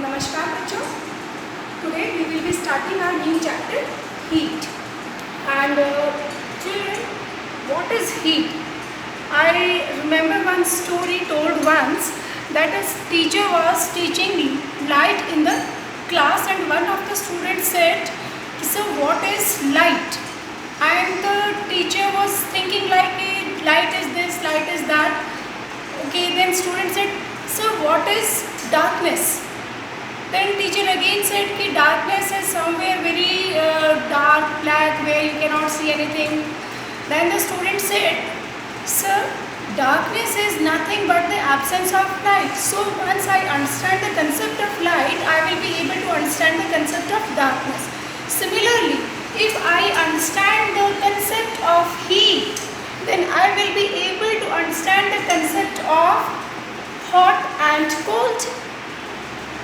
Namaskar bachcho. Today we will be starting our new chapter, heat. And children, what is heat? I remember one story told once that a teacher was teaching light in the class, and one of the students said, "So what is light?" And the teacher was thinking like, light is this, light is that. Okay, then student said, "So what is darkness?" Then teacher again said कि darkness is somewhere very dark, black, where you cannot see anything. Then the student said, "Sir, darkness is nothing but the absence of light. So once I understand the concept of light, I will be able to understand the concept of darkness." Similarly, if I understand the concept of heat, then I will be able to understand the concept of hot and cold.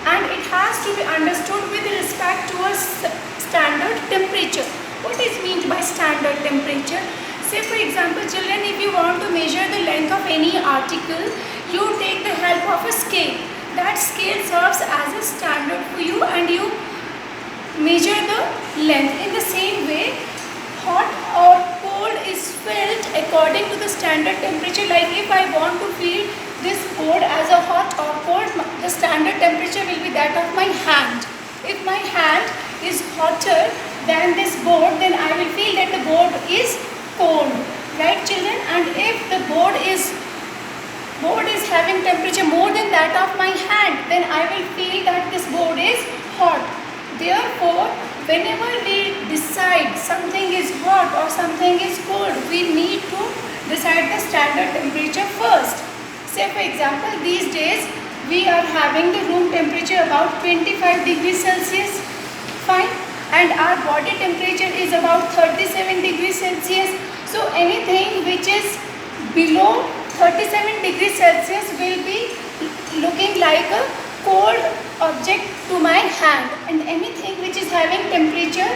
And it has to be understood with respect to a standard temperature. What is meant by standard temperature? Say for example, children, if you want to measure the length of any article, you take the help of a scale. That scale serves as a standard for you and you measure the length. In the same way, hot or cold is felt according to the standard temperature. Like if I want to feel this board as a hot or cold, the standard temperature will be that of my hand. If my hand is hotter than this board, then I will feel that the board is cold, right children? And if the board is having temperature more than that of my hand, then I will feel that this board is hot. Therefore, whenever we decide something is hot or something is cold, we need to decide the standard temperature first. Say for example, these days we are having the room temperature about 25 degrees Celsius, fine, and our body temperature is about 37 degrees Celsius. So anything which is below 37 degrees Celsius will be looking like a cold object to my hand, and anything which is having temperature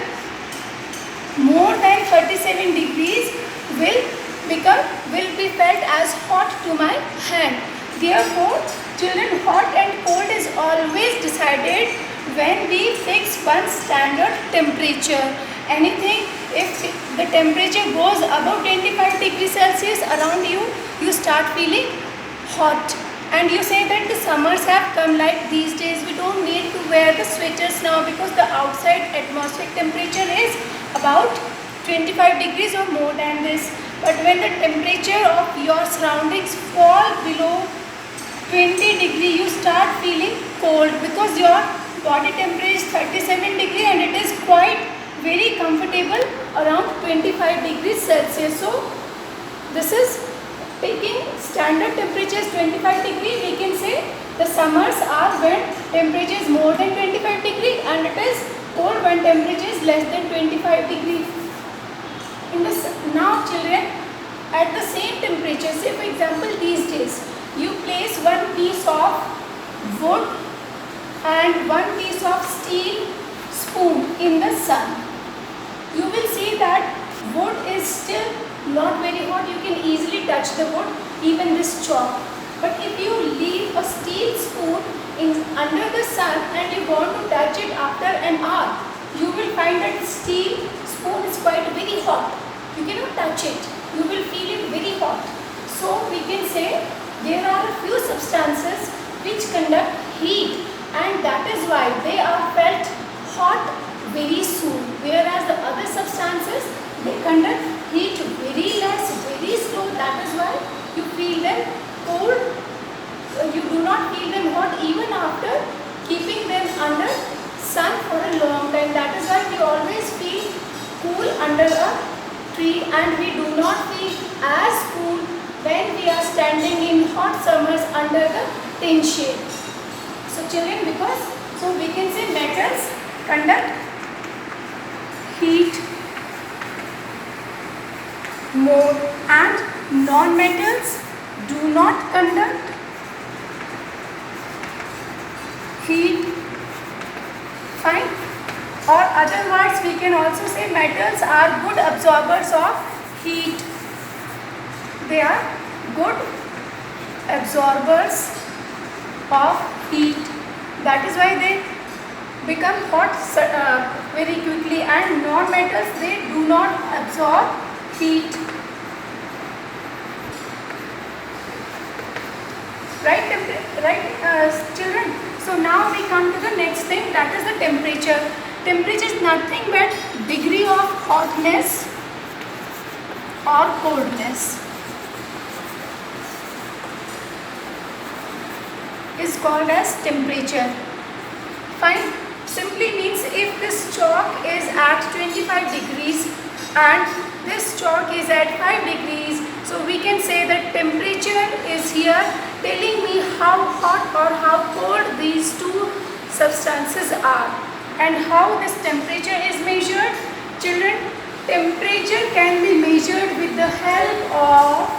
more than 37 degrees will be felt as hot to my hand. Therefore, children, hot and cold is always decided when we fix one standard temperature. Anything, if the temperature goes above 25 degrees Celsius around you, you start feeling hot. And you say that the summers have come, like these days we don't need to wear the sweaters now because the outside atmospheric temperature is about 25 degrees or more than this. But when the temperature of your surroundings fall below 20 degree, you start feeling cold because your body temperature is 37 degree and it is quite very comfortable around 25 degrees Celsius. So this is taking standard temperature is 25 degree. We can say the summers are when temperature is more than 25 degree, and it is cold when temperature is less than 25 degree. Now children, at the same temperature, say for example these days, you place one piece of wood and one piece of steel spoon in the sun. You will see that wood is still not very hot. You can easily touch the wood, even this chalk. But if you leave a steel spoon under the sun and you want to touch it after an hour, you will find that the steel spoon is quite very hot. You cannot touch it. You will feel it very hot. So we can say there are a few substances which conduct heat, and that is why they are felt hot very soon. Whereas the other substances, they conduct heat very less, very slow. That is why you feel them cold. You do not feel them hot even after keeping them under sun for a long time. That is why we always feel cool under a tree, and we do not feel as cool when we are standing in hot summers under the tin shade. So children, we can say metals conduct heat more and non-metals do not conduct heat, fine. Or otherwise we can also say metals are good absorbers of heat. They are good absorbers of heat. That is why they become hot very quickly, and non-metals, they do not absorb heat. Right, children? So now we come to the next thing, that is the temperature. Temperature is nothing but degree of hotness or coldness. Is called as temperature. Fine. Simply means if this chalk is at 25 degrees and this chalk is at 5 degrees, so we can say that temperature is here telling me how hot or how cold these two substances are. And how this temperature is measured? Children, temperature can be measured with the help of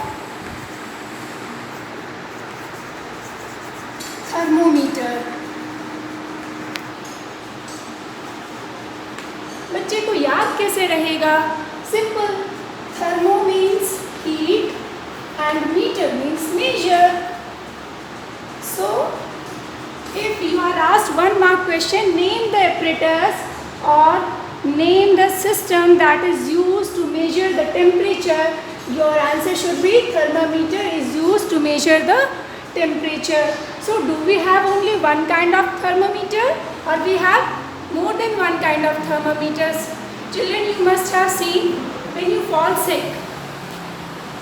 thermometer. बच्चे को याद कैसे रहेगा? Simple. Thermo means heat and meter means measure. So, if you are asked 1 mark question, name the apparatus or name the system that is used to measure the temperature, your answer should be thermometer is used to measure the temperature. So do we have only one kind of thermometer or we have more than one kind of thermometers? Children, you must have seen when you fall sick,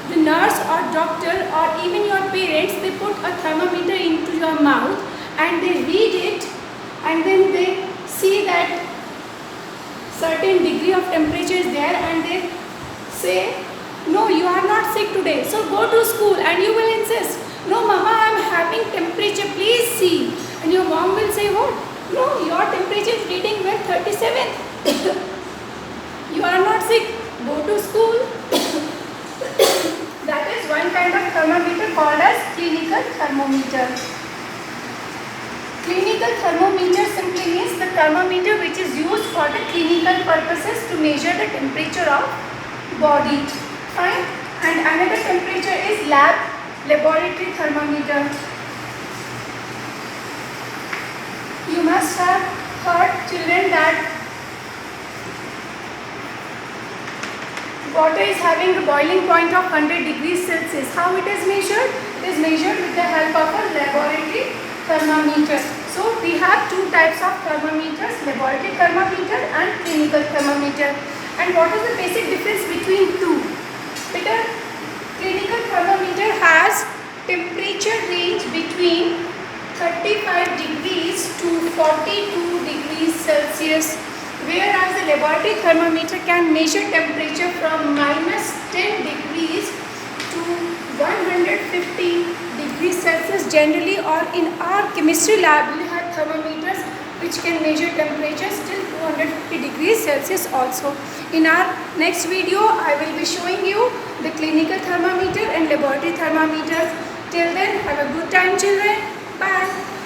the nurse or doctor or even your parents, they put a thermometer into your mouth and they read it and then they see that certain degree of temperature is there and they say, no, you are not sick today, so go to school, and you will insist, no mama, I am having temperature, please see. And your mom will say, what? No, your temperature is reading well 37. You are not sick, go to school. That is one kind of thermometer called as clinical thermometer. Clinical thermometer simply means the thermometer which is used for the clinical purposes to measure the temperature of body. Fine. And another temperature is laboratory thermometer. You must have heard, children, that water is having a boiling point of 100 degrees Celsius. How it is measured? It is measured with the help of a laboratory thermometer. So we have two types of thermometers, laboratory thermometer and clinical thermometer. And what is the basic difference between two? Because clinical thermometer has temperature range between 35 degrees to 42 degrees Celsius, whereas the laboratory thermometer can measure temperature from -10 degrees to 150 degrees Celsius generally, or in our chemistry lab we have thermometers which can measure temperatures till 250 degrees Celsius also. In our next video, I will be showing you the clinical thermometer and laboratory thermometers. Till then, have a good time, children. Bye.